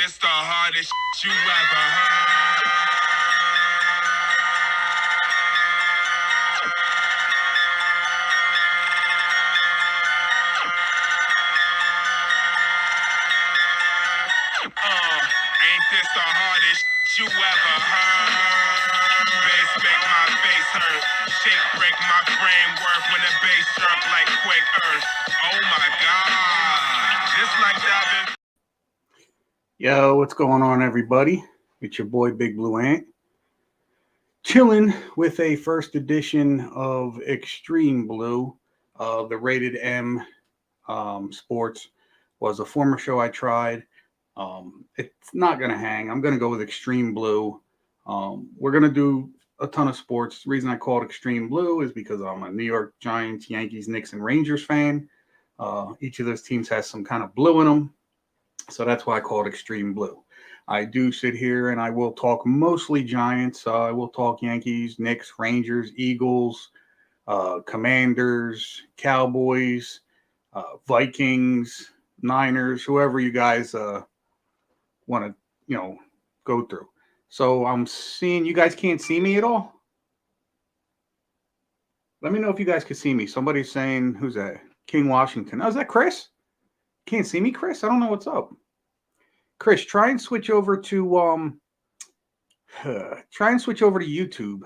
this the hardest you ever heard? Ain't this the hardest you ever heard? Bass make my face hurt. Shake break my framework when the bass jerk like quake earth. Oh my God. Just like that. Yo, what's going on, everybody? It's your boy Big Blue Ant, chilling with a first edition of Extreme Blue. The Rated M Sports was a former show I tried. It's not going to hang. I'm going to go with Extreme Blue. We're going to do a ton of sports. The reason I call it Extreme Blue is because I'm a New York Giants, Yankees, Knicks, and Rangers fan. Each of those teams has some kind of blue in them. So that's why I call it Extreme Blue. I do sit here and I will talk mostly Giants. I will talk Yankees, Knicks, Rangers, Eagles, Commanders, Cowboys, Vikings, Niners, whoever you guys want to, go through. So I'm seeing you guys can't see me at all. Let me know if you guys can see me. Somebody's saying, who's that? King Washington. Oh, is that Chris? Can't see me, Chris? I don't know what's up. Chris, try and switch over to YouTube.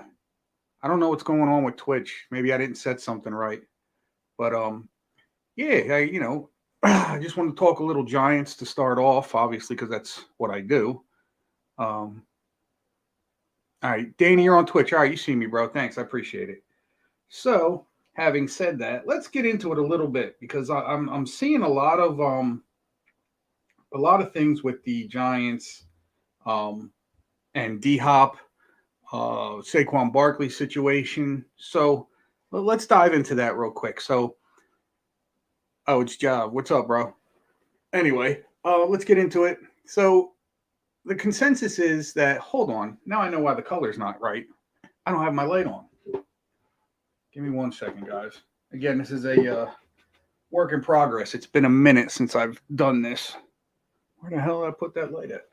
I don't know what's going on with Twitch. Maybe I didn't set something right. But yeah, I just want to talk a little Giants to start off, obviously, because that's what I do. All right, Danny, you're on Twitch. All right, you see me, bro. Thanks, I appreciate it. So, having said that, let's get into it a little bit because I'm seeing a lot of things with the Giants and D-Hop, Saquon Barkley situation. So let's dive into that real quick. So, it's Job. What's up, bro? Anyway, let's get into it. So the consensus is that, hold on, now I know why the color's not right. I don't have my light on. Give me 1 second, guys. Again, this is a work in progress. It's been a minute since I've done this. Where the hell did I put that light at?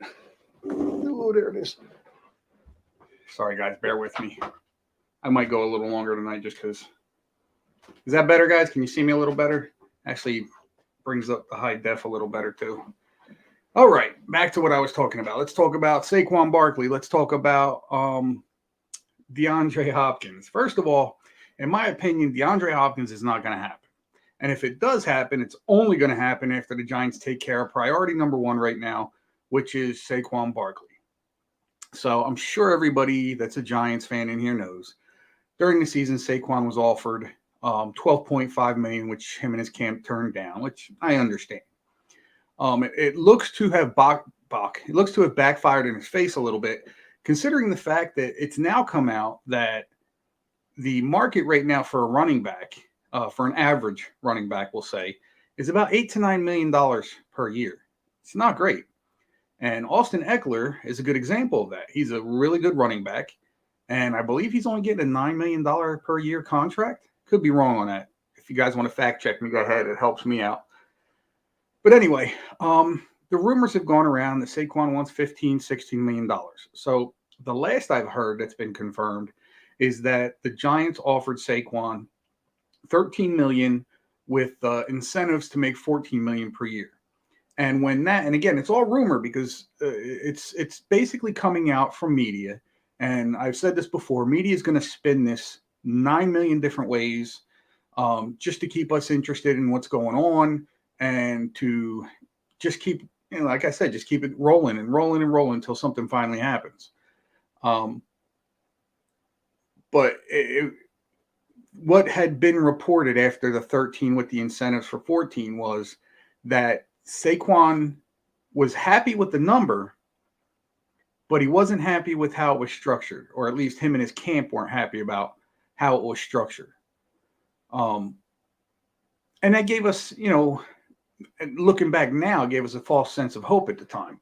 Oh, there it is. Sorry, guys. Bear with me. I might go a little longer tonight just because. Is that better, guys? Can you see me a little better? Actually, brings up the high def a little better, too. All right. Back to what I was talking about. Let's talk about Saquon Barkley. Let's talk about DeAndre Hopkins. First of all, in my opinion, DeAndre Hopkins is not going to happen. And if it does happen, it's only going to happen after the Giants take care of priority number one right now, which is Saquon Barkley. So I'm sure everybody that's a Giants fan in here knows. During the season, Saquon was offered $12.5 million, which him and his camp turned down, which I understand. It looks to have backfired in his face a little bit, considering the fact that it's now come out that the market right now for a running back, for an average running back, we'll say, is about $8 to $9 million per year. It's not great. And Austin Eckler is a good example of that. He's a really good running back, and I believe he's only getting a $9 million per year contract. Could be wrong on that. If you guys want to fact check me, go ahead. It helps me out. But anyway, the rumors have gone around that Saquon wants $16 million. So the last I've heard that's been confirmed is that the Giants offered Saquon $13 million with incentives to make $14 million per year. And and again, it's all rumor because it's basically coming out from media. And I've said this before, media is going to spin this 9 million different ways just to keep us interested in what's going on and to just keep, like I said, just keep it rolling and rolling and rolling until something finally happens. But what had been reported after the 13 with the incentives for 14 was that Saquon was happy with the number, but he wasn't happy with how it was structured, or at least him and his camp weren't happy about how it was structured. And that gave us, looking back now, gave us a false sense of hope at the time.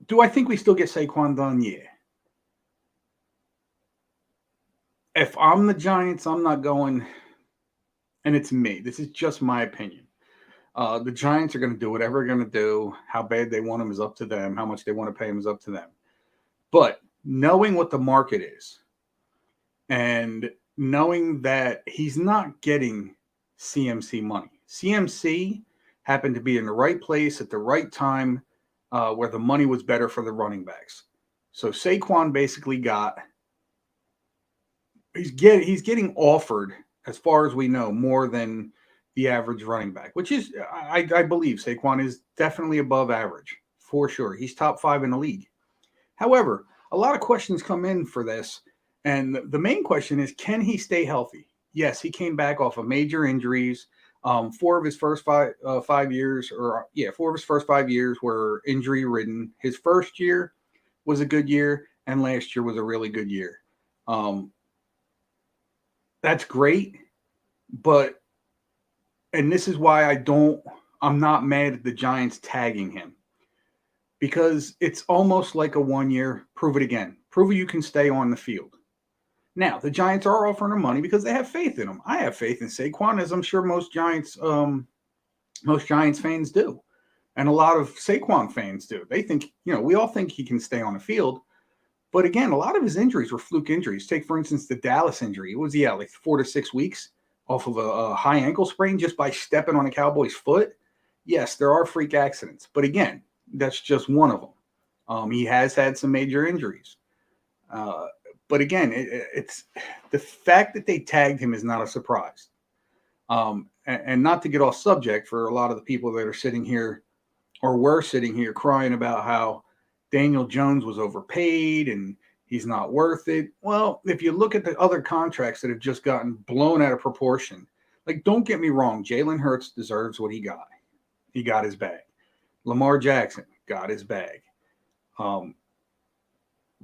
Do I think we still get Saquon done? Yeah. If I'm the Giants, I'm not going, and it's me. This is just my opinion. The Giants are going to do whatever they're going to do. How bad they want him is up to them. How much they want to pay him is up to them. But knowing what the market is and knowing that he's not getting CMC money. CMC happened to be in the right place at the right time where the money was better for the running backs. So Saquon basically he's getting offered, as far as we know, more than the average running back, which is I believe Saquon is definitely above average for sure. He's top 5 in the league. However, a lot of questions come in for this, and the main question is, can he stay healthy? Yes, he came back off of major injuries. 4 of his first 5 years, 4 of his first 5 years were injury ridden. His first year was a good year, and last year was a really good year. That's great, but and this is why I'm not mad at the Giants tagging him, because it's almost like a 1 year, prove it again. Prove you can stay on the field. Now, the Giants are offering him money because they have faith in him. I have faith in Saquon, as I'm sure most Giants fans do. And a lot of Saquon fans do. They think, we all think he can stay on the field. But again, a lot of his injuries were fluke injuries. Take, for instance, the Dallas injury. What was he out, like 4 to 6 weeks off of a high ankle sprain just by stepping on a Cowboy's foot? Yes, there are freak accidents. But again, that's just one of them. He has had some major injuries. But again, it's the fact that they tagged him is not a surprise. And not to get off subject for a lot of the people that are sitting here or were sitting here crying about how Daniel Jones was overpaid and he's not worth it. Well, if you look at the other contracts that have just gotten blown out of proportion, like, don't get me wrong, Jalen Hurts deserves what he got. He got his bag. Lamar Jackson got his bag.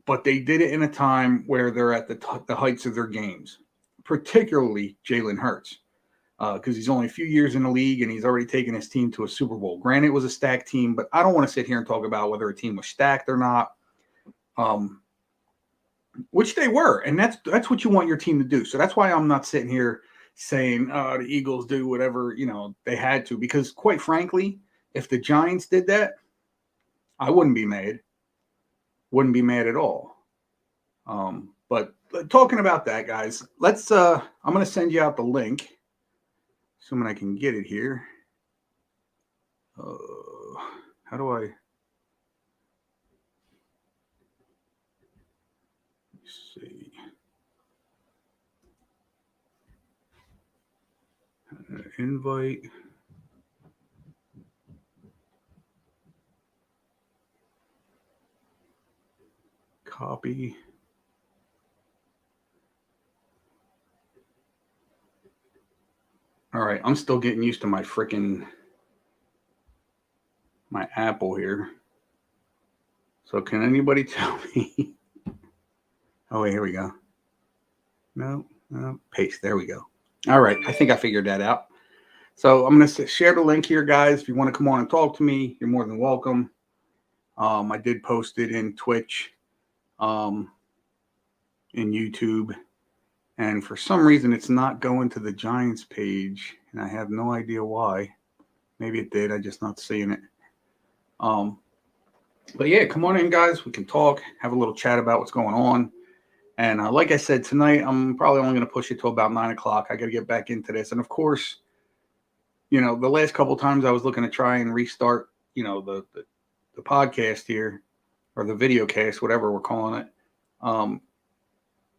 But they did it in a time where they're at the heights of their games, particularly Jalen Hurts, because he's only a few years in the league and he's already taken his team to a Super Bowl. Granted, it was a stacked team, but I don't want to sit here and talk about whether a team was stacked or not, which they were, and that's what you want your team to do. So that's why I'm not sitting here saying the Eagles do whatever they had to, because quite frankly, if the Giants did that, I wouldn't be mad. Wouldn't be mad at all. But talking about that, guys, let's I'm going to send you out the link, assuming I can get it here. How do I? Let's see. Invite. Copy. All right, I'm still getting used to my Apple here. So can anybody tell me? Oh, wait, here we go. No, paste. There we go. All right, I think I figured that out. So I'm going to share the link here, guys. If you want to come on and talk to me, you're more than welcome. I did post it in Twitch, in YouTube, and for some reason it's not going to the Giants page, and I have no idea why. Maybe it did. I'm just not seeing it. But yeah, come on in, guys. We can talk, have a little chat about what's going on. And like I said, tonight I'm probably only going to push it till about 9 o'clock. I got to get back into this. And of course, the last couple of times I was looking to try and restart, the podcast here, or the video cast, whatever we're calling it.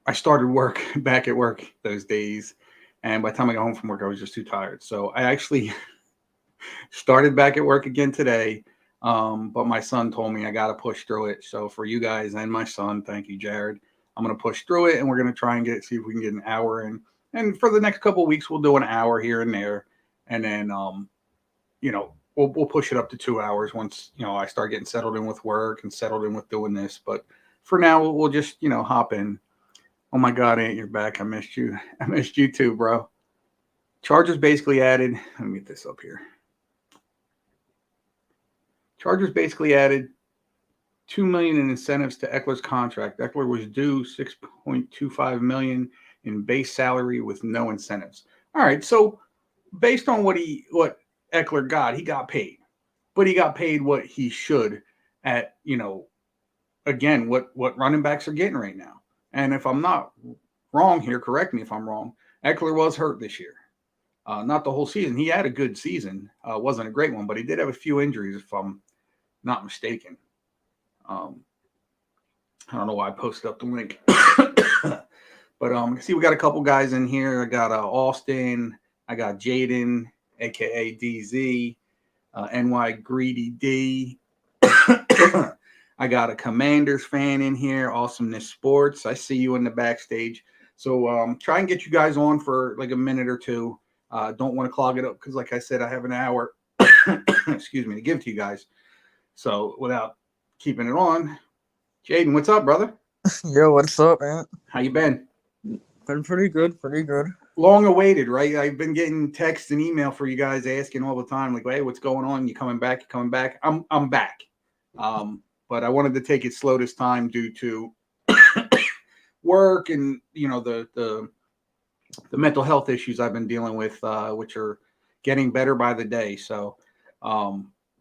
I started back at work those days. And by the time I got home from work, I was just too tired. So I actually started back at work again today. But my son told me I got to push through it. So for you guys and my son, thank you, Jared. I'm going to push through it, and we're going to try and see if we can get an hour in. And for the next couple of weeks, we'll do an hour here and there. And then, we'll push it up to 2 hours once, I start getting settled in with work and settled in with doing this. But for now, we'll just, hop in. Oh my God, Aunt, you're back. I missed you. I missed you too, bro. Chargers basically added, let me get this up here. Chargers basically added $2 million in incentives to Eckler's contract. Eckler was due $6.25 million in base salary with no incentives. All right, so based on what Eckler got. He got paid, but he got paid what he should at, again, what running backs are getting right now. And if I'm not wrong here, correct me if I'm wrong, Eckler was hurt this year. Not the whole season. He had a good season. Wasn't a great one, but he did have a few injuries, if I'm not mistaken. I don't know why I posted up the link. But see, we got a couple guys in here. I got Austin. I got Jaden, a.k.a. DZ, NY Greedy D. I got a Commanders fan in here, Awesomeness Sports. I see you in the backstage. So try and get you guys on for like a minute or two. Don't want to clog it up because, like I said, I have an hour, excuse me, to give to you guys. So without keeping it on, Jaden, what's up, brother? Yo, what's up, man? How you been? Been pretty good, pretty good. Long awaited, right? I've been getting texts and email for you guys asking all the time, like, hey, what's going on? You coming back? You coming back? I'm back. But I wanted to take it slow this time due to work and the mental health issues I've been dealing with, which are getting better by the day. So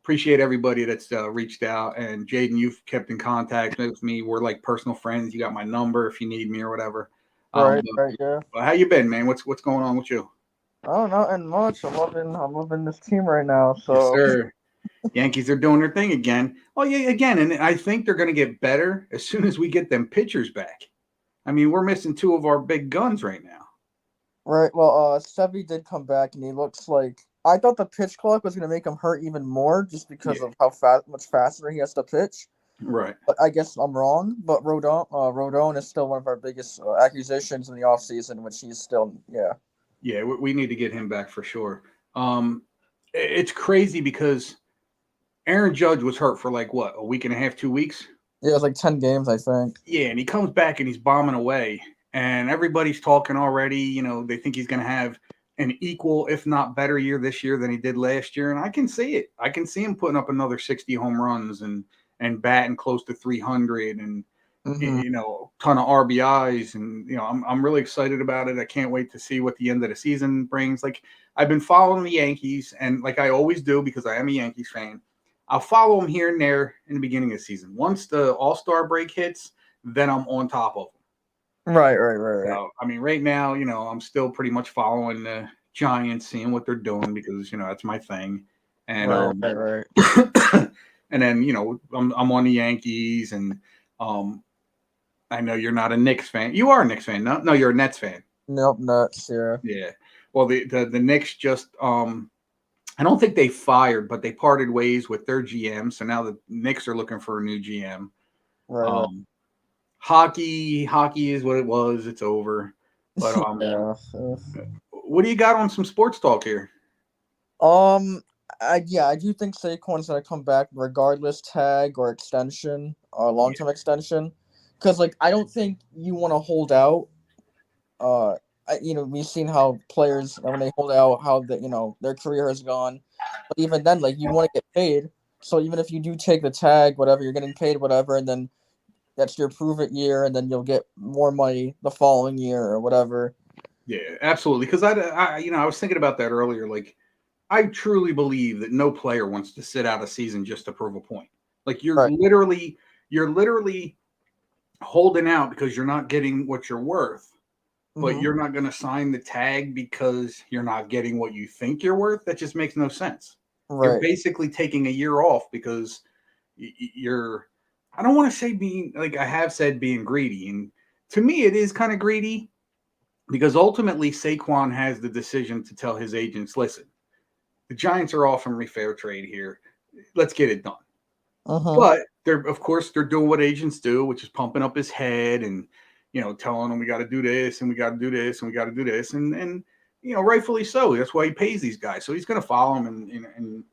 appreciate everybody that's reached out. And Jaden, you've kept in contact with me. We're like personal friends. You got my number if you need me or whatever. Right, yeah. But how you been, man? What's going on with you? Oh, nothing much. I'm loving this team right now. So Yes, sir. Yankees are doing their thing again. Oh, yeah, again. And I think they're going to get better as soon as we get them pitchers back. I mean, we're missing two of our big guns right now. Right. Well, Sevy did come back, and he looks like I thought the pitch clock was going to make him hurt even more, just because of how much faster he has to pitch. Right. But I guess I'm wrong. But Rodon is still one of our biggest acquisitions in the offseason, which he's still Yeah, we need to get him back for sure. It's crazy because Aaron Judge was hurt for like what, a week and a half, 2 weeks? Yeah, it was like 10 games, I think. Yeah, and he comes back and he's bombing away. And everybody's talking already. They think he's going to have an equal, if not better year this year than he did last year. And I can see it. I can see him putting up another 60 home runs and batting close to 300 and, ton of RBIs. And, I'm really excited about it. I can't wait to see what the end of the season brings. Like, I've been following the Yankees, and like I always do because I am a Yankees fan, I'll follow them here and there in the beginning of the season. Once the All-Star break hits, then I'm on top of them. Right. So, I mean, right now, I'm still pretty much following the Giants, seeing what they're doing because, that's my thing. And right. and then, I'm on the Yankees, and I know you're not a Knicks fan. You are a Knicks fan, no? No, you're a Nets fan. Nope, Nets. Yeah. Yeah. Well, the Knicks just I don't think they fired, but they parted ways with their GM. So now the Knicks are looking for a new GM. Right. Hockey is what it was. It's over. But what do you got on some sports talk here? I do think Saquon's gonna come back regardless, tag or extension or long-term extension, because I don't think you want to hold out. We've seen how players when they hold out, how their career has gone. But even then, you want to get paid. So even if you do take the tag, whatever, you're getting paid, whatever, and then that's your prove it year, and then you'll get more money the following year or whatever. Yeah, absolutely. Because I was thinking about that earlier. Like, I truly believe that no player wants to sit out a season just to prove a point. Like, you're literally holding out because you're not getting what you're worth. But you're not going to sign the tag because you're not getting what you think you're worth. That just makes no sense. Right. You're basically taking a year off because you're, I don't want to say being, like I have said, being greedy. And to me, it is kind of greedy because ultimately Saquon has the decision to tell his agents, listen, the Giants are offering me fair trade here. Let's get it done. But they're doing what agents do, which is pumping up his head and, telling him we got to do this and we got to do this and we got to do this. And rightfully so. That's why he pays these guys. So he's going to follow him. And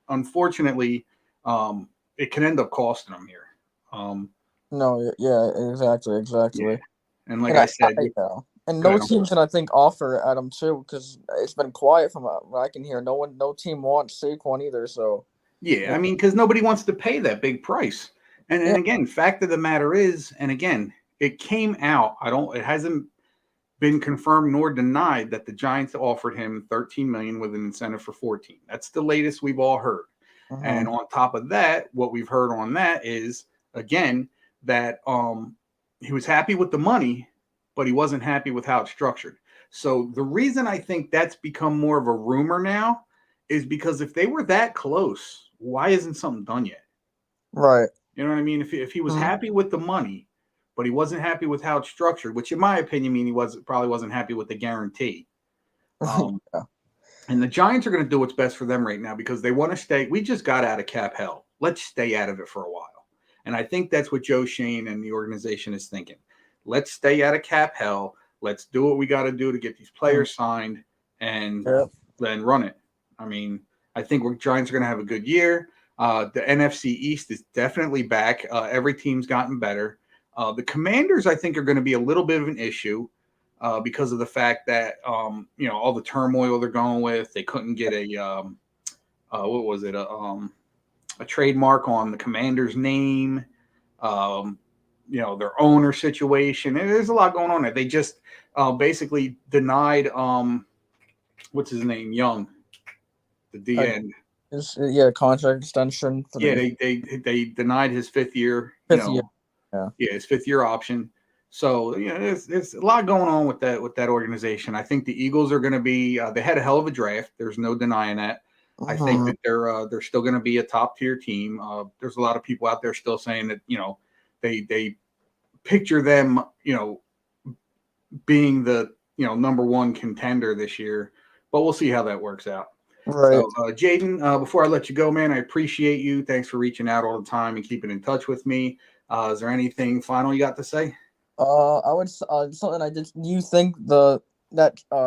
unfortunately, it can end up costing him here. No, yeah, exactly. Yeah. And like I said, and no team's gonna offer at him too, because it's been quiet from what I can hear. No team wants Saquon either. So yeah, I mean, because nobody wants to pay that big price. And again, fact of the matter is, and again, it came out. It hasn't been confirmed nor denied that the Giants offered him 13 million with an incentive for 14. That's the latest we've all heard. And on top of that, what we've heard on that is again that he was happy with the money, but he wasn't happy with how it's structured. So the reason I think that's become more of a rumor now is because if they were that close, why isn't something done yet? Right. You know what I mean? If he was happy with the money, but he wasn't happy with how it's structured, which in my opinion mean probably wasn't happy with the guarantee. Yeah. And the Giants are going to do what's best for them right now because they want to stay. We just got out of cap hell. Let's stay out of it for a while. And I think that's what Joe Shane and the organization is thinking. Let's stay out of cap hell. Let's do what we got to do to get these players signed and then run it. I mean, I think we're Giants are going to have a good year. The NFC East is definitely back. Every team's gotten better. The Commanders, I think, are going to be a little bit of an issue because of the fact that, all the turmoil they're going with. They couldn't get a trademark on the Commanders' name. Their owner situation. And there's a lot going on there. They just basically denied what's his name, Young, the DN. Contract extension. They denied his fifth year. His fifth year option. So there's a lot going on with that organization. I think the Eagles are going to be. They had a hell of a draft. There's no denying that. I think that they're still going to be a top tier team. There's a lot of people out there still saying that they picture them being the number one contender this year, but we'll see how that works out. Right. So, Jaden, before I let you go, man, I appreciate you. Thanks for reaching out all the time and keeping in touch with me. Is there anything final you got to say? I would something I did. Do you think that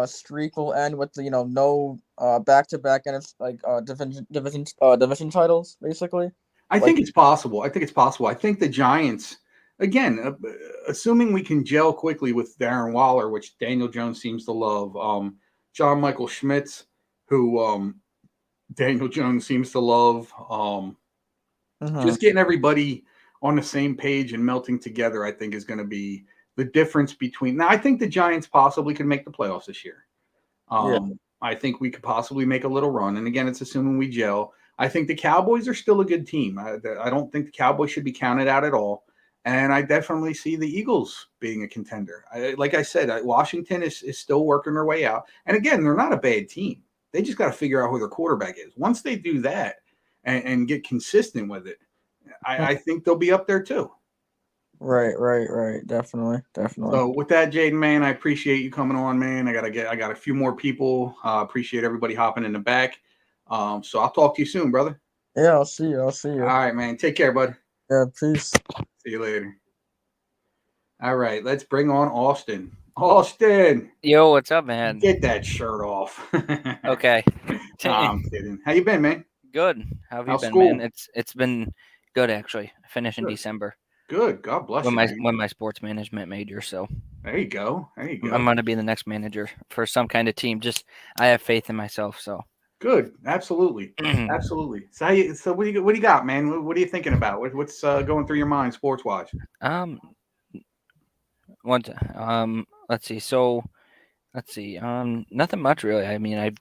streak will end with no back-to-back and it's like division titles basically? I think it's possible. I think the Giants, again, assuming we can gel quickly with Darren Waller, which Daniel Jones seems to love, John Michael Schmitz, who Daniel Jones seems to love, just getting everybody on the same page and melting together, I think is going to be the difference between. Now, I think the Giants possibly could make the playoffs this year. I think we could possibly make a little run. And again, it's assuming we gel. I think the Cowboys are still a good team. I don't think the Cowboys should be counted out at all. And I definitely see the Eagles being a contender. Like I said, Washington is still working their way out. And again, they're not a bad team. They just got to figure out who their quarterback is. Once they do that and get consistent with it, I think they'll be up there too. Right. Definitely. So with that, Jaden, man, I appreciate you coming on, man. I got a few more people. Appreciate everybody hopping in the back. So I'll talk to you soon, brother. Yeah, I'll see you. All right, man. Take care, bud. Yeah, peace. See you later. All right, let's bring on Austin. Austin. Yo, what's up, man? Get that shirt off. Okay. I'm kidding. How you been, man? Good. How have you How's been, school? man? It's been good actually. I finished in December. Good. God bless you. With my sports management major, so there you go. I'm gonna be the next manager for some kind of team. Just I have faith in myself, so good. Absolutely. So what do you got, man? What are you thinking about? What's going through your mind sports wise? Let's see. Nothing much really. I mean,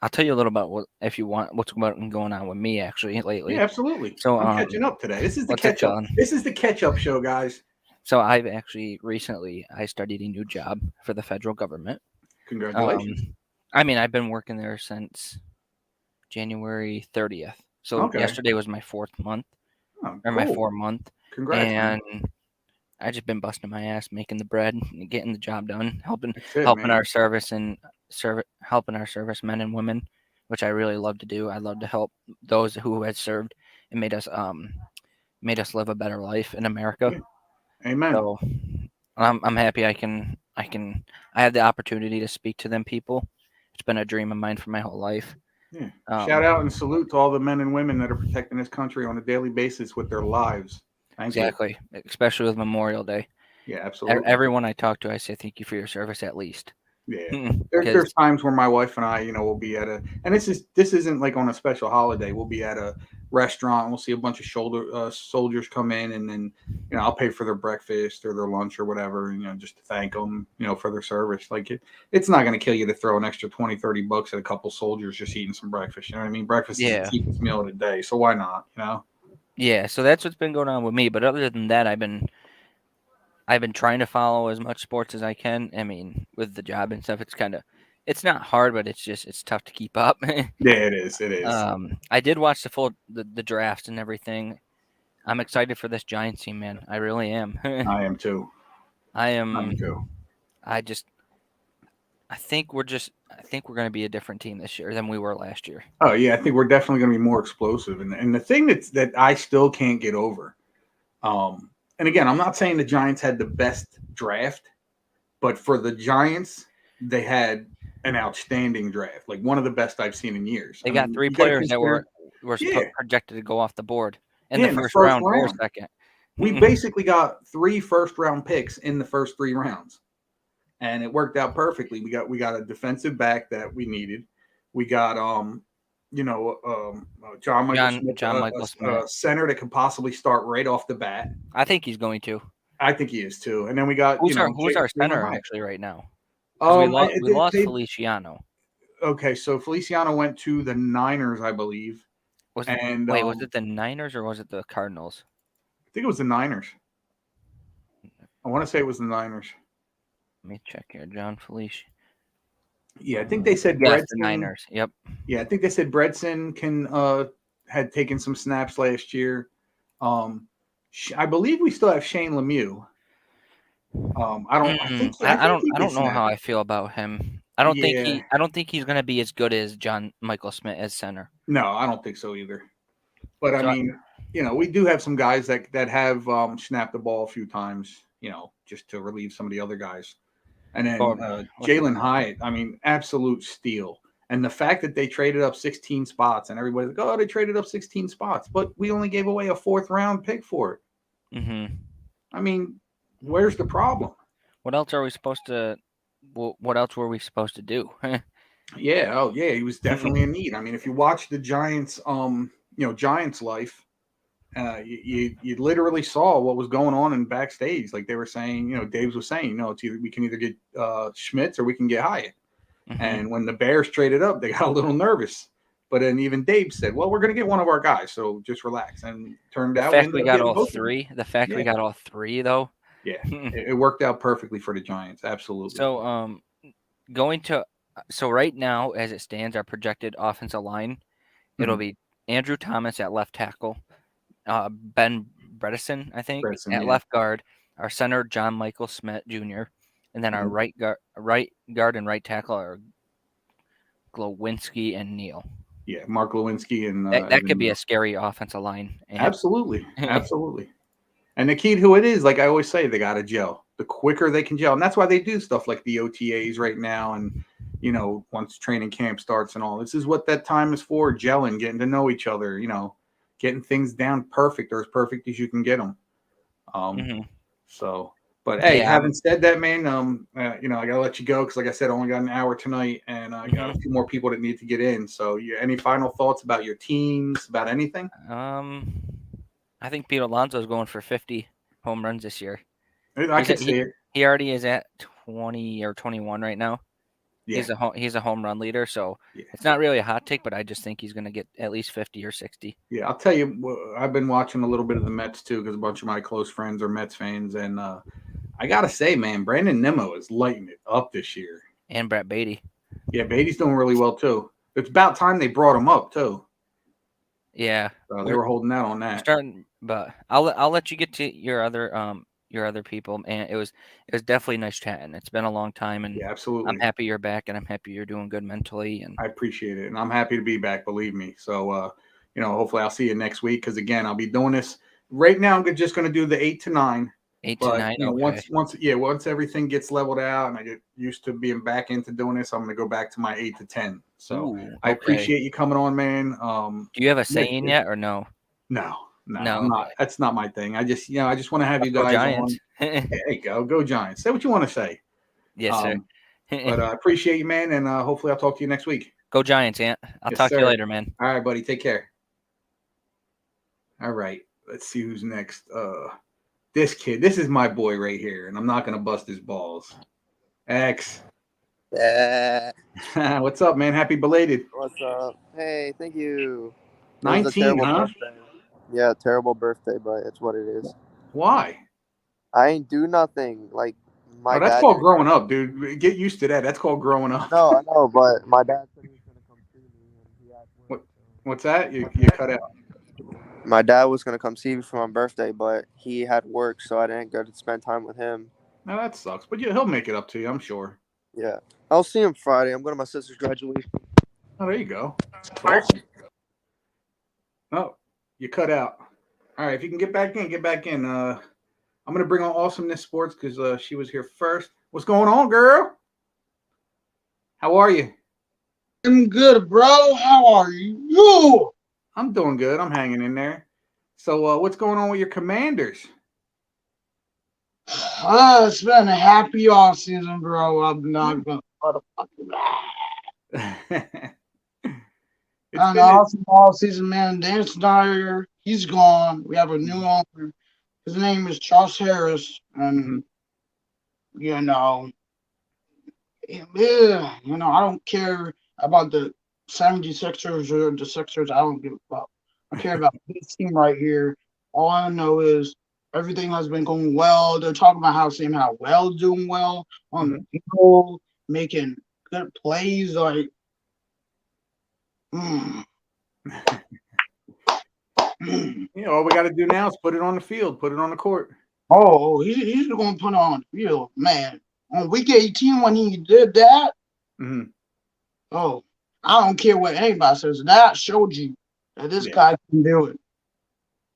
I'll tell you a little about if you want what's going on with me actually lately. Yeah, absolutely. So I'm catching up today. This is the catch up. This is the catch up show, guys. So I've actually recently I started a new job for the federal government. Congratulations. I've been working there since January 30th. So yesterday was my 4th month. My 4th month. Congrats. And I just been busting my ass making the bread and getting the job done, helping our servicemen and women, which I really love to do. I love to help those who had served and made us live a better life in America. Yeah. Amen. So I'm happy I have the opportunity to speak to them people. It's been a dream of mine for my whole life. Yeah. Shout out and salute to all the men and women that are protecting this country on a daily basis with their lives. Exactly. Especially with Memorial Day. Yeah, absolutely. Everyone I talk to, I say thank you for your service at least. Yeah. Because There's times where my wife and I, we'll be at and this isn't like on a special holiday. We'll be at a restaurant. And we'll see a bunch of soldiers come in, and then I'll pay for their breakfast or their lunch or whatever, just to thank them, for their service. Like it's not going to kill you to throw an extra $20-$30 at a couple soldiers just eating some breakfast. You know what I mean? Breakfast is the cheapest meal of the day, so why not? Yeah, so that's what's been going on with me. But other than that, I've been trying to follow as much sports as I can. I mean, with the job and stuff, it's not hard, but it's tough to keep up. Yeah, it is. It is. I did watch the drafts and everything. I'm excited for this Giants team, man. I really am. I am too. I am. I am too. I think we're going to be a different team this year than we were last year. Oh yeah, I think we're definitely going to be more explosive. And the thing that I still can't get over, and again, I'm not saying the Giants had the best draft, but for the Giants, they had an outstanding draft, like one of the best I've seen in years. They got 3 players that were projected to go off the board in the first round or second. We basically got 3 first-round picks in the first 3 rounds, and it worked out perfectly. We got a defensive back that we needed. We got John Michael Smith, center that could possibly start right off the bat. I think he's going to. I think he is too. And then we got who's our center actually right now? We lost Feliciano. Okay, so Feliciano went to the Niners, I believe. Was it the Niners or was it the Cardinals? I think it was the Niners. I want to say it was the Niners. Let me check here. John Felicia. Yeah, I think they said the Niners. Yep. Yeah, I think they said Bredson had taken some snaps last year. I believe we still have Shane Lemieux. I don't know how I feel about him. I don't think he's going to be as good as John Michael Smith as center. No, I don't think so either. But I mean, we do have some guys that have snapped the ball a few times, just to relieve some of the other guys. And then Jalen Hyatt, I mean, absolute steal. And the fact that they traded up 16 spots and everybody's like, oh, they traded up 16 spots, but we only gave away a 4th round pick for it. Mm-hmm. I mean, where's the problem? What else are we supposed to? What else were we supposed to do? Yeah. Oh, yeah. He was definitely in need. I mean, if you watch the Giants, Giants life, you literally saw what was going on in backstage. Like they were saying, Daves was saying, it's either we can either get Schmitz or we can get Hyatt. Mm-hmm. And when the Bears traded up, they got a little nervous. But then even Dave said, well, we're going to get one of our guys, so just relax. And turned out we got all 3. The fact we got all 3, though. Yeah, it worked out perfectly for the Giants. Absolutely. So, right now, as it stands, our projected offensive line, it'll be Andrew Thomas at left tackle, Ben Bredesen, I think, at left guard, our center John Michael Smith Jr., and then our right guard and right tackle are Glowinski and Neal. Yeah, Mark Lewinsky and that could be a scary offensive line. Absolutely, absolutely. And the key to it is, like I always say, they got to gel. The quicker they can gel, and that's why they do stuff like the OTAs right now, and once training camp starts and all. This is what that time is for: gelling, getting to know each other. Getting things down perfect or as perfect as you can get them. So. But hey, having said that, man, I gotta let you go because, like I said, I only got an hour tonight, and I got a few more people that need to get in. So, any final thoughts about your teams, about anything? I think Pete Alonso is going for 50 home runs this year. I can see it. He already is at 20 or 21 right now. Yeah. He's a home run leader, so it's not really a hot take, but I just think he's going to get at least 50 or 60. Yeah, I'll tell you, I've been watching a little bit of the Mets too because a bunch of my close friends are Mets fans, and I gotta say, man, Brandon Nimmo is lighting it up this year. And Brett Beatty. Yeah, Beatty's doing really well too. It's about time they brought him up too. Yeah, so they were holding out on that. But I'll let you get to your other people, and it was definitely nice chatting. It's been a long time, and absolutely, I'm happy you're back, and I'm happy you're doing good mentally. And I appreciate it, and I'm happy to be back. Believe me. So, hopefully I'll see you next week because again, I'll be doing this right now. I'm just going to do the 8 to 9. 8 to 9. Okay. Once everything gets leveled out and I get used to being back into doing this, I'm going to go back to my 8 to 10. So I appreciate you coming on, man. Do you have a saying yet or no? No, I'm not. That's not my thing. I just want to have you guys Giants. on. Hey, go Giants. Say what you want to say. Yes, sir. But I appreciate you, man, and hopefully I'll talk to you next week. Go Giants, Ant. I'll Yes, talk to you sir. later, man. All right, buddy. Take care. All right. Let's see who's next. This kid. This is my boy right here, and I'm not gonna bust his balls. X. What's up, man? Happy belated. What's up? Hey, thank you. It was a 19, terrible huh? birthday. Yeah, terrible birthday, but it's what it is. Why? I ain't do nothing. Like my Oh, that's dad. called growing up, dude. Get used to that. That's called growing up. No, I know, but my dad said he was gonna come see me, and he had work. What's that? You cut out. My dad was gonna come see me for my birthday, but he had work, so I didn't get to spend time with him. No, that sucks. But yeah, he'll make it up to you, I'm sure. Yeah, I'll see him Friday. I'm going to my sister's graduation. Oh, there you go. That's awesome. Oh, you cut out. All right, if you can get back in, get back in. I'm gonna bring on Awesomeness Sports because she was here first. What's going on, girl? How are you? I'm good, bro. How are you? I'm doing good. I'm hanging in there. So, what's going on with your Commanders? It's been a happy off season, bro. I'm not gonna motherfucking an awesome off season, man. Dan Snyder, he's gone. We have a new owner. His name is Charles Harris, and you know, I don't care about the 76ers or the Sixers. I don't give a fuck. I care about this team right here. All I know is everything has been going well. They're talking about how Well doing well on the field, making good plays. Like, all we got to do now is put it on the field, put it on the court. Oh, he's going to put it on the field, man. On week 18 when he did that, oh, I don't care what anybody says. That showed you that this guy can do it.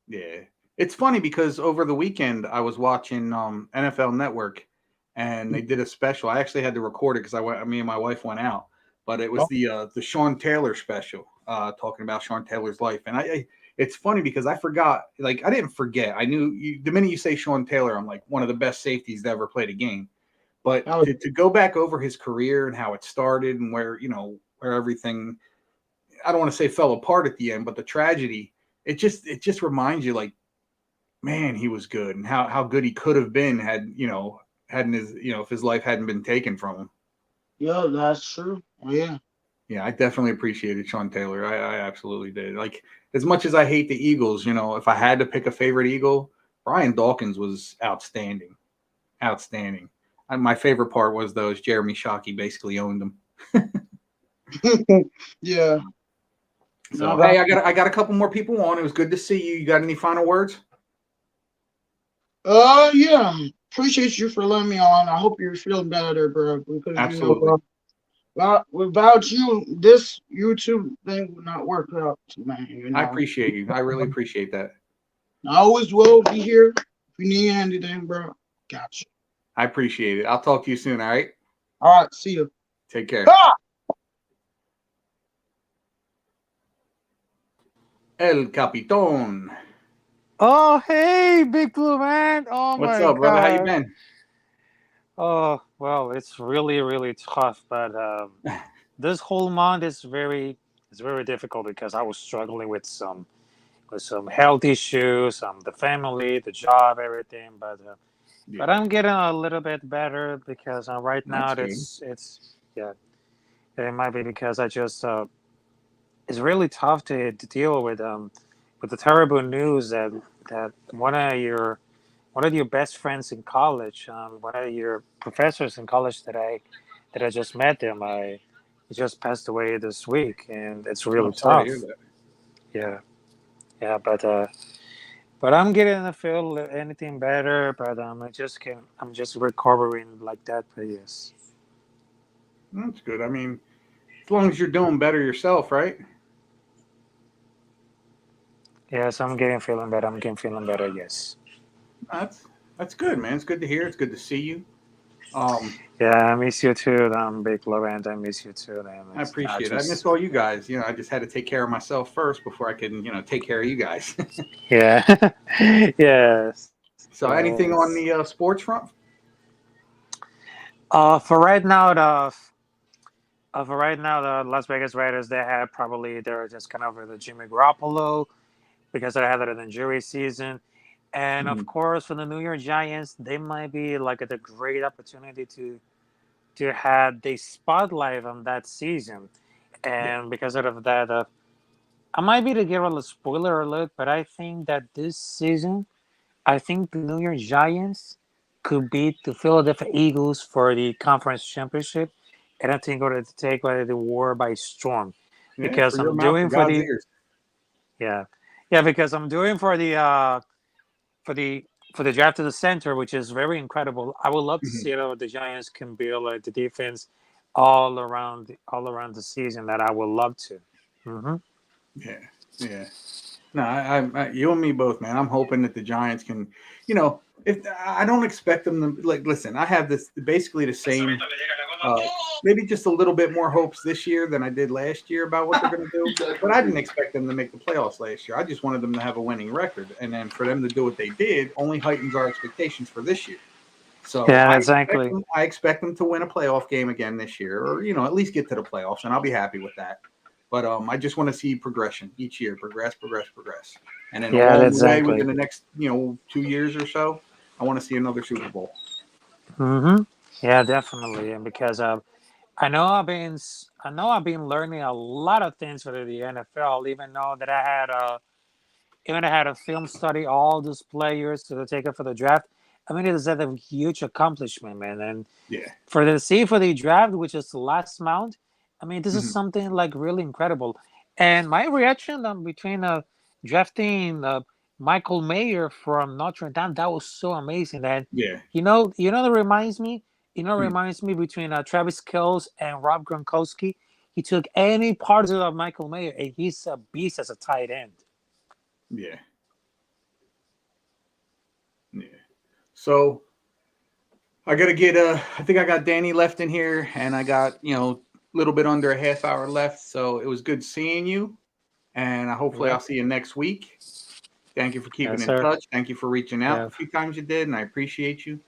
Yeah. It's funny because over the weekend I was watching NFL Network and they did a special. I actually had to record it because me and my wife went out, but it was the Sean Taylor special talking about Sean Taylor's life. And it's funny because I forgot, like I didn't forget. I knew the minute you say Sean Taylor, I'm like one of the best safeties that ever played a game. But to go back over his career and how it started and where everything, I don't want to say fell apart at the end, but the tragedy, it just reminds you like, man, he was good and how good he could have been if his life hadn't been taken from him. Yeah, that's true. Yeah. Yeah, I definitely appreciated Sean Taylor. I absolutely did. Like, as much as I hate the Eagles, if I had to pick a favorite Eagle, Brian Dawkins was outstanding. Outstanding. My favorite part was those Jeremy Shockey basically owned him. Yeah. So hey, I got a couple more people on. It was good to see you. You got any final words? Yeah. Appreciate you for letting me on. I hope you're feeling better, bro. Because absolutely. Without you, this YouTube thing would not work out, man. I appreciate you. I really appreciate that. I always will be here. If you need anything, bro, got you. I appreciate it. I'll talk to you soon, all right? All right, see you. Take care. El Capitan. Oh, hey, Big Blue Man. Oh, what's my up, brother? God. How you been? Oh, well, it's really, really tough. But this whole month is very difficult because I was struggling with some health issues, the family, the job, everything. But I'm getting a little bit better because right now it might be because I just it's really tough to deal with the terrible news that one of your best friends in college, one of your professors in college that I just met them, he just passed away this week, and it's really tough. Yeah, but I'm getting to feel anything better, but I'm just recovering like that. But yes, that's good. I mean, as long as you're doing better yourself, right? Yes, I'm feeling better. I'm getting feeling better. Yes. That's good, man. It's good to hear. It's good to see you. Yeah, I miss you too, Big Laurent. I miss you too, man. I appreciate it. I miss all you guys. I just had to take care of myself first before I can, take care of you guys. Yeah. Yes. So, anything on the sports front? For right now, the Las Vegas Raiders, they're just kind of the Jimmy Garoppolo because they had an injury season. And of Mhm. course, for the New York Giants, they might be like a great opportunity to have the spotlight on that season. Yeah. And because of that, I might be to give a spoiler alert, but I think that this season, I think the New York Giants could beat the Philadelphia Eagles for the conference championship, and I think going to take the war by storm Yeah, for because your I'm mouth to doing for God's the ears. yeah because I'm doing for the for the draft of the center, which is very incredible. I would love to Mhm. see how the Giants can build the defense all around the season. That I would love to. Hmm. Yeah, yeah. No, you and me both, man. I'm hoping that the Giants can, if I don't expect them to like. Listen, I have this basically the same, uh, maybe just a little bit more hopes this year than I did last year about what they're going to do. But I didn't expect them to make the playoffs last year. I just wanted them to have a winning record, and then for them to do what they did only heightens our expectations for this year. So Yeah, exactly. I expect them to win a playoff game again this year, or at least get to the playoffs, and I'll be happy with that. But I just want to see progression each year, progress, and then Yeah, along the way exactly. within the next 2 years or so, I want to see another Super Bowl. Hmm. Yeah, definitely. And because I know I've been learning a lot of things for the NFL, even though that I had a film study all those players to take it for the draft. I mean, it is a huge accomplishment, man. And Yeah. for the draft, which is the last round, I mean, this is Mhm. something like really incredible. And my reaction between drafting Michael Mayer from Notre Dame, that was so amazing. That Yeah. that reminds me. Mm. Reminds me between Travis Kelce and Rob Gronkowski. He took any parts of Michael Mayer, and he's a beast as a tight end. Yeah. Yeah. So I gotta get I think I got Danny left in here, and I got a little bit under a half hour left. So it was good seeing you, and hopefully Yeah. I'll see you next week. Thank you for keeping Yes, in sir. touch. Thank you for reaching out Yeah. a few times you did, and I appreciate you.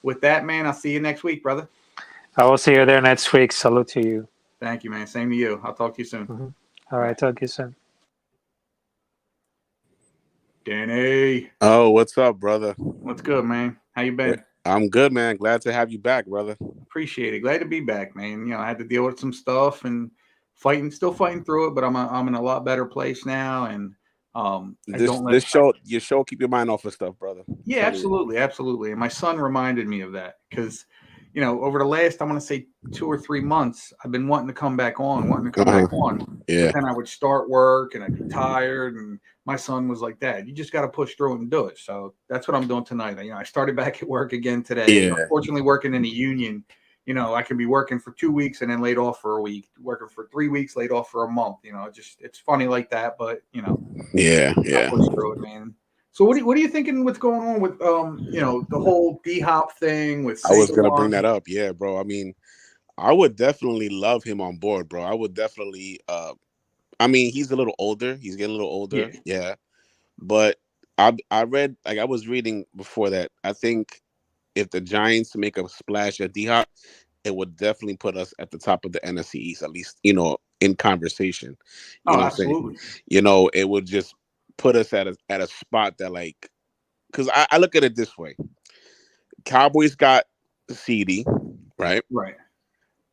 With that, man, I'll see you next week, brother. I will see you there next week. Salute to you. Thank you, man. Same to you. I'll talk to you soon. Hmm. All All right. right. Talk to you soon. Danny, Oh, what's up, brother? what's good, man? How you been? I'm good, man. Glad to have you back, brother. Appreciate it. Glad to be back, man. I had to deal with some stuff and still fighting through it, but I'm in a lot better place now, and I This don't let. this show, your show, keep your mind off of stuff, brother. I'm Yeah, telling you. absolutely, absolutely. And my son reminded me of that because, over the last, I want to say 2 or 3 months, I've been wanting to come back on, but Yeah, then I would start work and I'd be tired. And my son was like, "Dad, you just got to push through it and do it." So that's what I'm doing tonight. I started back at work again today. yeah, Unfortunately, working in a union, I can be working for 2 weeks and then laid off for a week, working for 3 weeks, laid off for a month. It's funny like that, but yeah, I yeah. push through it, man. So what are you thinking? What's going on with the whole D Hop thing with I was gonna bring Saquon? that up. Yeah, bro. I mean, I would definitely love him on board, bro. I would definitely. I mean, he's a little older. He's getting a little older. Yeah. Yeah, but I read I was reading before that. I think if the Giants make a splash at D Hop, it would definitely put us at the top of the NFC East, at least, in conversation. You Oh, know what I'm saying? absolutely. It would just put us at a spot that, like, because I look at it this way. Cowboys got CD, right? Right.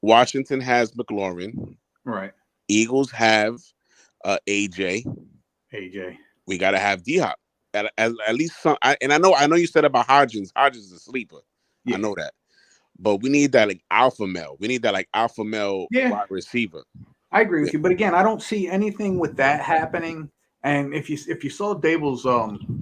Washington has McLaurin. Right. Eagles have AJ. AJ. We got to have D Hop. At least some. And I know you said about Hodgins. Hodgins is a sleeper. I Yeah. know that. But we need that, like, alpha male. We need that, like, alpha male Yeah. wide receiver. I agree with you, but again, I don't see anything with that happening. And if you saw Dable's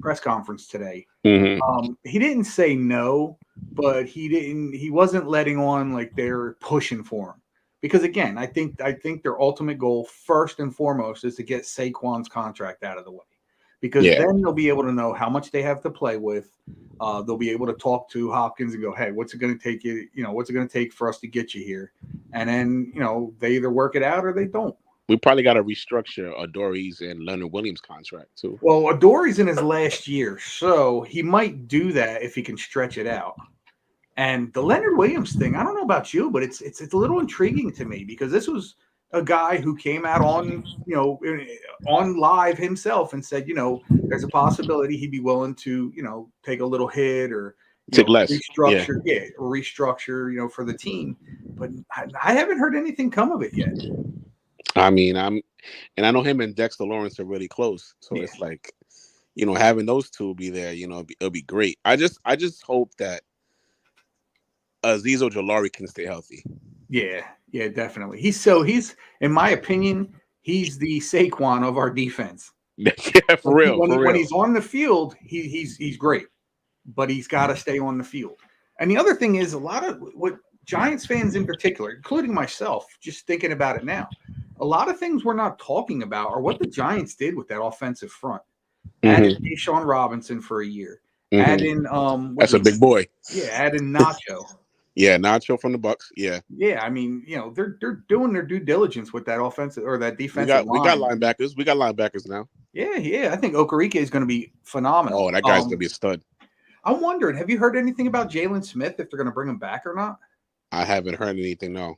press conference today, Mm-hmm. he didn't say no, but he wasn't letting on like they're pushing for him. Because again, I think their ultimate goal first and foremost is to get Saquon's contract out of the way. Because Yeah. then they'll be able to know how much they have to play with. They'll be able to talk to Hopkins and go, "Hey, what's it going to take you? What's it going to take for us to get you here?" And then they either work it out or they don't. We probably got to restructure Adori's and Leonard Williams contract too. Well, Adori's in his last year, so he might do that if he can stretch it out. And the Leonard Williams thing, I don't know about you, but it's a little intriguing to me because this was a guy who came out on on live himself and said, there's a possibility he'd be willing to take a little hit or Take less. Yeah. restructure for the team. But I haven't heard anything come of it yet. I mean, I know him and Dexter Lawrence are really close, so it's like, having those two be there, it'll be great. I just hope that Azeez Ojulari can stay healthy. Yeah, definitely. He's in my opinion, he's the Saquon of our defense. Yeah, for real. When he's on the field, he's great, but he's got to stay on the field. And the other thing is, a lot of what Giants fans in particular, including myself, just thinking about it now, a lot of things we're not talking about are what the Giants did with that offensive front. Add in Deshaun Robinson for a year. Add in that's a big boy. Yeah, add in Nacho. Yeah, Nacho from the Bucks. Yeah. Yeah, I mean, they're doing their due diligence with that offensive or that defensive line. We got linebackers. We got linebackers now. Yeah. I think Okereke is going to be phenomenal. Oh, that guy's going to be a stud. I'm wondering, have you heard anything about Jalen Smith, if they're going to bring him back or not? I haven't heard anything. No.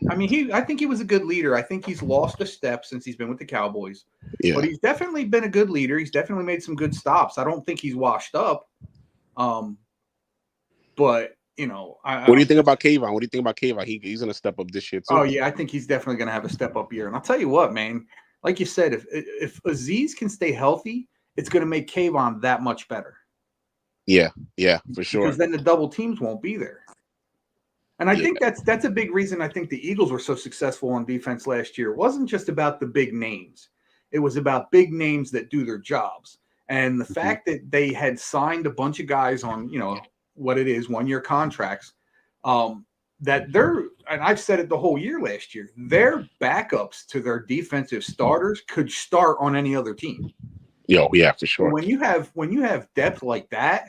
I mean, I think he was a good leader. I think he's lost a step since he's been with the Cowboys. Yeah. But he's definitely been a good leader. He's definitely made some good stops. I don't think he's washed up. But what do you think about Kayvon? What do you think about Kayvon? He's going to step up this year too. Oh yeah, I think he's definitely going to have a step up year. And I'll tell you what, man. Like you said, if Azeez can stay healthy, it's going to make Kayvon that much better. Yeah, for sure. Because then the double teams won't be there. And I think that's a big reason I think the Eagles were so successful on defense last year. It wasn't just about the big names. It was about big names that do their jobs. And the fact that they had signed a bunch of guys on, what it is, 1-year contracts, that and I've said it the whole year last year, their backups to their defensive starters could start on any other team. Yeah, for sure. When you have depth like that,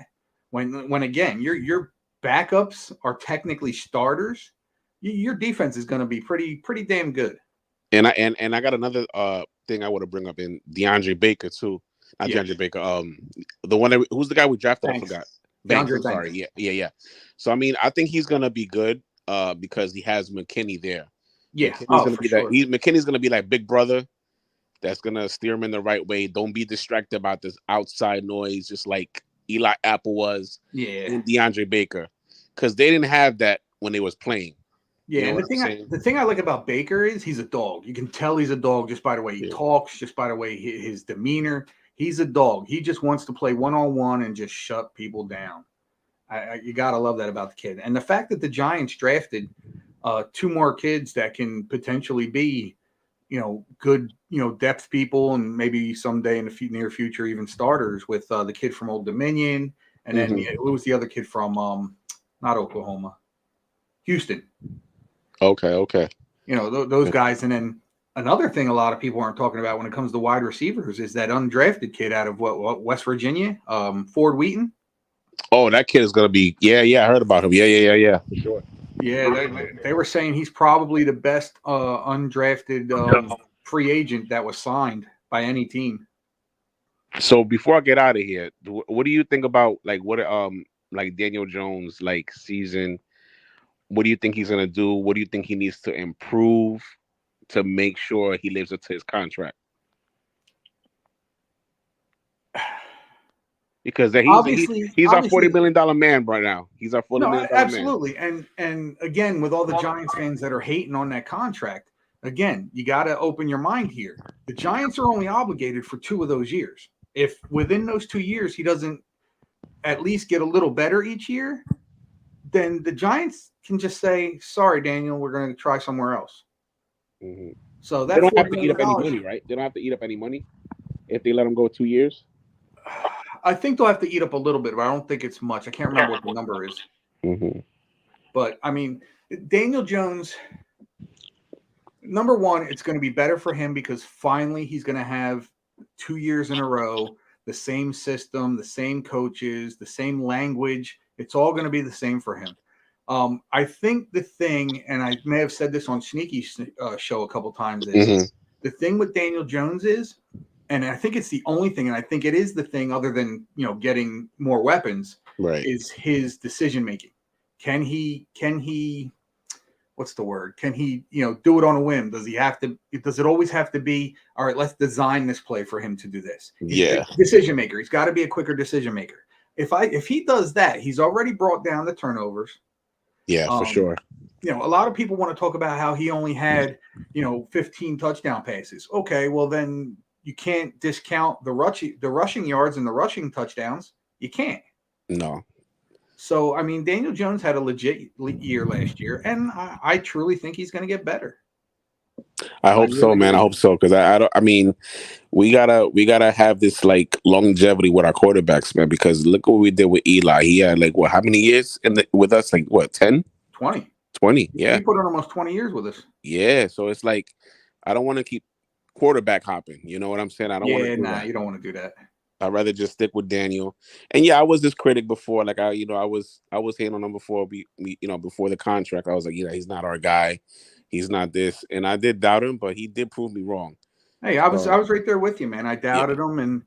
when again your backups are technically starters, your defense is going to be pretty damn good. And I got another thing I want to bring up in DeAndre Baker too. Not DeAndre Baker. The one who's the guy we drafted? Thanks. I forgot. Banks, I'm sorry. Yeah. So I mean, I think he's gonna be good because he has McKinney there. Yeah, McKinney's gonna be like big brother that's gonna steer him in the right way. Don't be distracted about this outside noise, just like Eli Apple was. Yeah, and DeAndre Baker, because they didn't have that when they was playing. Yeah, and the thing I like about Baker is he's a dog. You can tell he's a dog just by the way he talks, just by the way his demeanor. He's a dog. He just wants to play one-on-one and just shut people down. You got to love that about the kid. And the fact that the Giants drafted 2 more kids that can potentially be, good, depth people and maybe someday in the near future even starters with the kid from Old Dominion. And then who was the other kid from not Oklahoma? Houston. Okay. Those guys. And then another thing a lot of people aren't talking about when it comes to wide receivers is that undrafted kid out of what West Virginia, Ford Wheaton. Oh, that kid is going to be – I heard about him. Yeah, for sure. Yeah, they were saying he's probably the best undrafted free agent that was signed by any team. So before I get out of here, what do you think about like Daniel Jones season? What do you think he's going to do? What do you think he needs to improve to make sure he lives up to his contract? Because he's our $40 million man right now. He's our $40 million absolutely. man. And again, with all the Giants fans that are hating on that contract, again, you got to open your mind here. The Giants are only obligated for 2 of those years. If within those 2 years he doesn't at least get a little better each year, then the Giants can just say, "Sorry, Daniel, we're going to try somewhere else." Mm-hmm. So they don't have to eat up any money, right? They don't have to eat up any money if they let him go 2 years. I think they'll have to eat up a little bit, but I don't think it's much. I can't remember what the number is. Mm-hmm. But, I mean, Daniel Jones, number one, it's going to be better for him because finally he's going to have 2 years in a row, the same system, the same coaches, the same language. It's all going to be the same for him. I think the thing, and I may have said this on Sneaky's show a couple times, is the thing with Daniel Jones is, and I think it's the only thing, and I think it is the thing other than, getting more weapons, right, is his decision-making. Can he what's the word? Can he, do it on a whim? Does it always have to be, all right, let's design this play for him to do this? He's a decision maker. He's got to be a quicker decision maker. If he does that, he's already brought down the turnovers. Yeah, for sure. A lot of people want to talk about how he only had, 15 touchdown passes. Okay, well then you can't discount the rushing yards and the rushing touchdowns. You can't. No. So, I mean, Daniel Jones had a legit year last year, and I truly think he's going to get better. I hope so, man. I hope so, because I mean, we gotta have this like longevity with our quarterbacks, man. Because look what we did with Eli. He had like how many years with us? Like what, 10? 20. 20, yeah. He put on almost 20 years with us. Yeah, so it's like I don't want to keep quarterback hopping. You know what I'm saying? I don't want to do that. You don't want to do that. I'd rather just stick with Daniel. And yeah, I was this critic before. Like I was hating on him before before the contract. I was like, he's not our guy. He's not this. And I did doubt him, but he did prove me wrong. Hey, I was right there with you, man. I doubted him,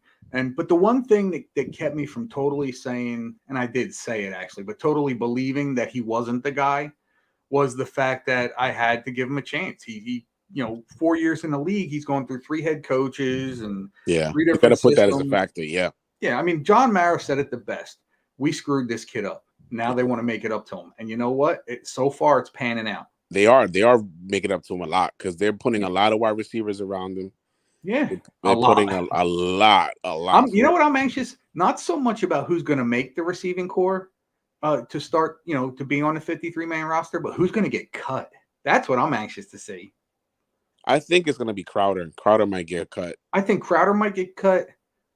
but the one thing that kept me from totally saying, and I did say it actually, but totally believing that he wasn't the guy was the fact that I had to give him a chance. He 4 years in the league, he's going through 3 head coaches and 3 different got to put systems. that as a factor. Yeah. Yeah. I mean, John Mara said it the best. We screwed this kid up. Now they want to make it up to him. And you know what? So far it's panning out. They are making up to him a lot because they're putting a lot of wide receivers around him. Yeah. They're putting a lot. You know what I'm anxious? Not so much about who's going to make the receiving core to start, to be on the 53-man roster, but who's going to get cut. That's what I'm anxious to see. I think it's going to be Crowder. Crowder might get cut. I think Crowder might get cut.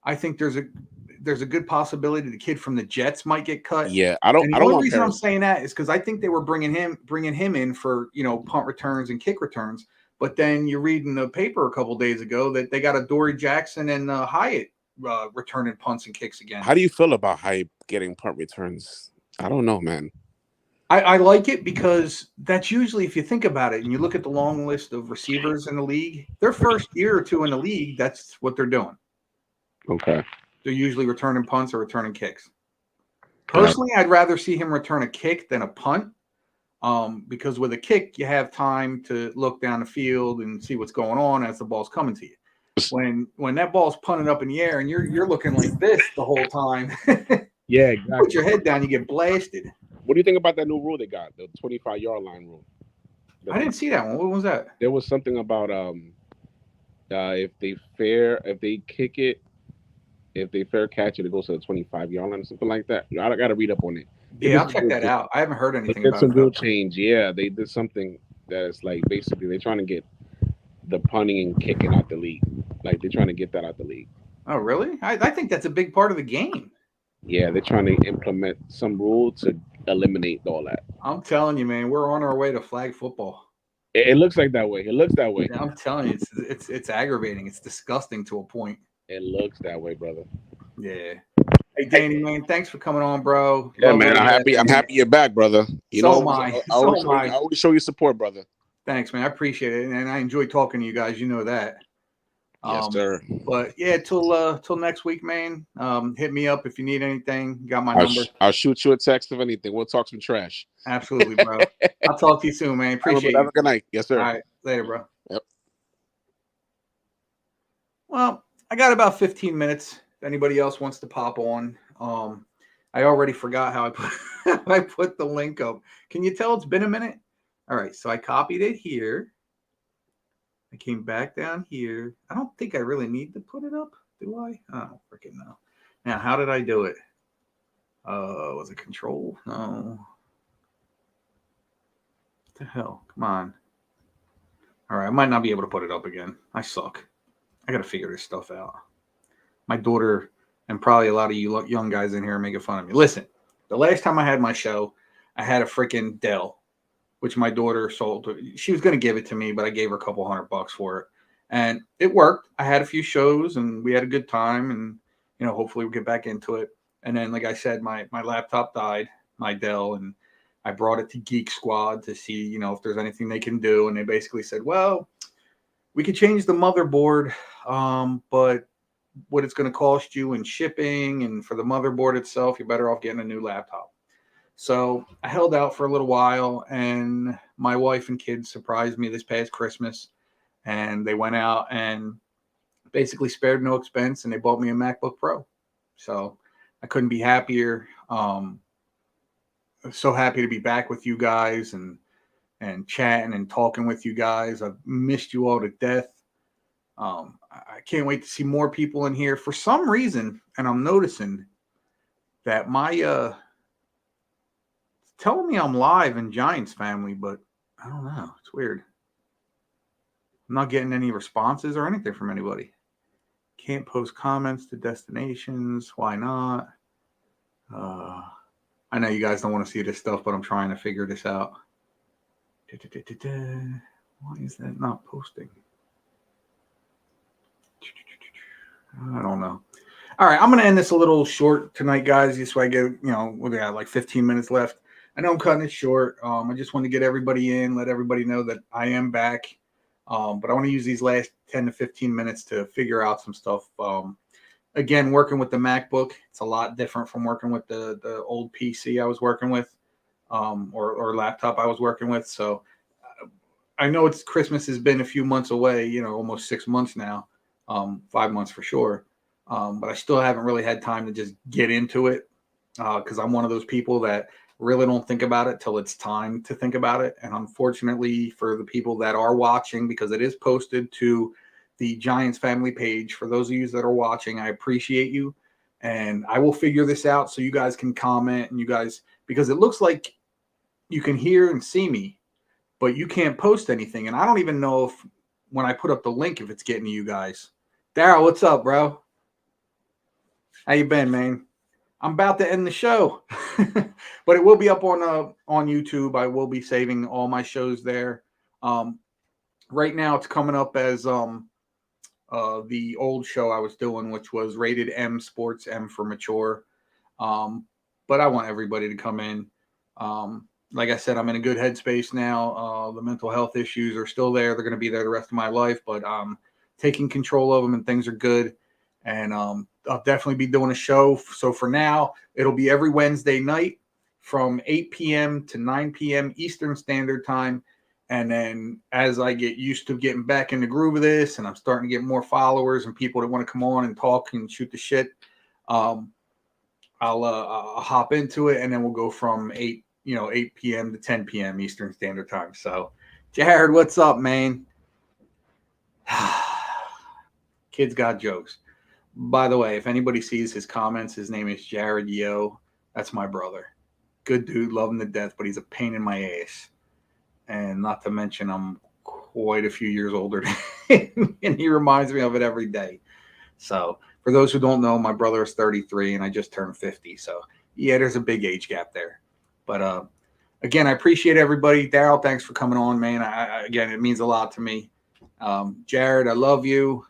I think there's a good possibility the kid from the Jets might get cut. Yeah, I don't. And the only reason I'm saying that is because I think they were bringing him in for punt returns and kick returns. But then you read in the paper a couple days ago that they got a Dory Jackson and Hyatt returning punts and kicks again. How do you feel about Hyatt getting punt returns? I don't know, man. I like it because that's usually, if you think about it and you look at the long list of receivers in the league, their first year or two in the league, that's what they're doing. Okay. They're usually returning punts or returning kicks. Personally, I'd rather see him return a kick than a punt because with a kick, you have time to look down the field and see what's going on as the ball's coming to you. When that ball's punted up in the air and you're looking like this the whole time, yeah, exactly. Put your head down, you get blasted. What do you think about that new rule they got, the 25-yard line rule? I didn't see that one. What was that? There was something about if they kick it, if they fair catch it, it goes to the 25-yard line or something like that. I got to read up on it. Yeah, I'll check that out. I haven't heard anything about it. It's some real change. Yeah, they did something that's like basically they're trying to get the punting and kicking out the league. Like they're trying to get that out the league. Oh, really? I think that's a big part of the game. Yeah, they're trying to implement some rule to eliminate all that. I'm telling you, man, we're on our way to flag football. It looks like that way. It looks that way. Yeah, I'm telling you, it's aggravating. It's disgusting to a point. It looks that way, brother. Yeah. Hey, Danny, man, thanks for coming on, bro. Yeah, man, I'm happy you're back, brother. I always show you support, brother. Thanks, man. I appreciate it, and I enjoy talking to you guys. You know that. Yes, sir. But yeah, till next week, man. Hit me up if you need anything. You got my number. I'll shoot you a text if anything. We'll talk some trash. Absolutely, bro. I'll talk to you soon, man. Appreciate it. Have a good night. Yes, sir. All right. Later, bro. Yep. Well, I got about 15 minutes. If anybody else wants to pop on. I already forgot how I put the link up. Can you tell it's been a minute? All right. So I copied it here. I came back down here. I don't think I really need to put it up, do I? I don't freaking know. Now, how did I do it? Was it control? No. What the hell? Come on. All right, I might not be able to put it up again. I suck. I got to figure this stuff out. My daughter and probably a lot of you young guys in here are making fun of me. Listen, the last time I had my show, I had a freaking Dell, which my daughter sold. She was going to give it to me, but I gave her a couple $100 for it. And it worked. I had a few shows and we had a good time. And, hopefully we'll get back into it. And then, like I said, my laptop died, my Dell, and I brought it to Geek Squad to see, if there's anything they can do. And they basically said, well, we could change the motherboard, but what it's going to cost you in shipping and for the motherboard itself, you're better off getting a new laptop. So I held out for a little while, and my wife and kids surprised me this past Christmas, and they went out and basically spared no expense, and they bought me a MacBook Pro. So I couldn't be happier. So happy to be back with you guys and chatting and talking with you guys. I've missed you all to death. I can't wait to see more people in here. For some reason, and I'm noticing that my it's telling me I'm live in Giants family, but I don't know. It's weird. I'm not getting any responses or anything from anybody. Can't post comments to destinations. Why not? I know you guys don't want to see this stuff, but I'm trying to figure this out. Why is that not posting? I don't know. All right, I'm going to end this a little short tonight, guys. This way I get, we got like 15 minutes left. I know I'm cutting it short. I just want to get everybody in, let everybody know that I am back. But I want to use these last 10 to 15 minutes to figure out some stuff. Again, working with the MacBook, it's a lot different from working with the old PC I was working with, or laptop I was working with. So I know it's Christmas has been a few months away, almost 6 months now, 5 months for sure. But I still haven't really had time to just get into it because I'm one of those people that really don't think about it till it's time to think about it. And unfortunately for the people that are watching, because it is posted to the Giants family page, for those of you that are watching, I appreciate you. And I will figure this out so you guys can comment and you guys, because it looks like you can hear and see me, but you can't post anything. And I don't even know if when I put up the link, if it's getting to you guys. Daryl, what's up, bro? How you been, man? I'm about to end the show, but it will be up on YouTube. I will be saving all my shows there. Right now, it's coming up as the old show I was doing, which was Rated M Sports, M for Mature. But I want everybody to come in. Like I said, I'm in a good headspace now. The mental health issues are still there. They're going to be there the rest of my life, but I'm taking control of them and things are good. And I'll definitely be doing a show. So for now, it'll be every Wednesday night from 8 p.m. to 9 p.m. Eastern Standard Time. And then as I get used to getting back in the groove of this and I'm starting to get more followers and people that want to come on and talk and shoot the shit, I'll hop into it and then we'll go from 8 p.m. to 10 p.m. Eastern Standard Time. So, Jared, what's up, man? Kids got jokes. By the way, if anybody sees his comments, his name is Jared Yo. That's my brother. Good dude, love him to death, but he's a pain in my ass. And not to mention, I'm quite a few years older than him, and he reminds me of it every day. So, for those who don't know, my brother is 33, and I just turned 50. So, yeah, there's a big age gap there. But again, I appreciate everybody. Daryl, thanks for coming on, man. Again, it means a lot to me. Jared, I love you.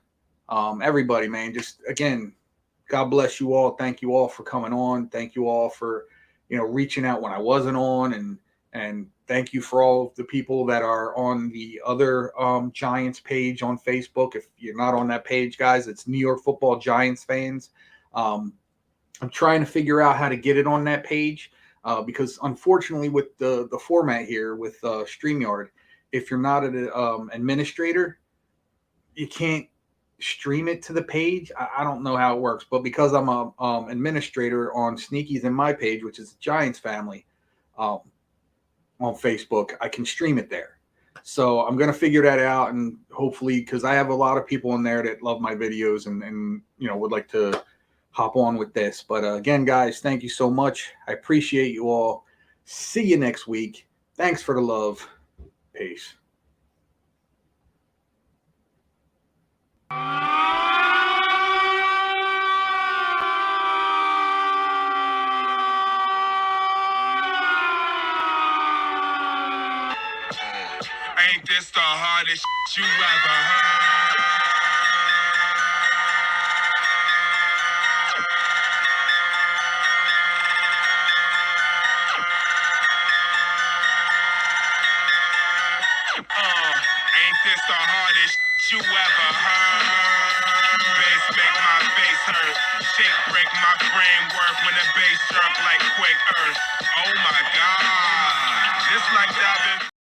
Everybody, man, just again, God bless you all. Thank you all for coming on. Thank you all for, reaching out when I wasn't on, and thank you for all the people that are on the other Giants page on Facebook. If you're not on that page, guys, it's New York Football Giants fans. I'm trying to figure out how to get it on that page because unfortunately with the format here with StreamYard, if you're not an administrator, you can't stream it to the page. I don't know how it works, but because I'm a administrator on Sneakies in my page, which is Giants family on Facebook, I can stream it there. So I'm going to figure that out, and hopefully, because I have a lot of people in there that love my videos and would like to hop on with this. But again, guys, thank you so much. I appreciate you all. See you next week. Thanks for the love. Peace. Ain't this the hardest you ever heard? Ain't this the hardest you ever heard? Bass make my face hurt. Shape break my framework when the bass jerk like quick earth. Oh my god. This like diving.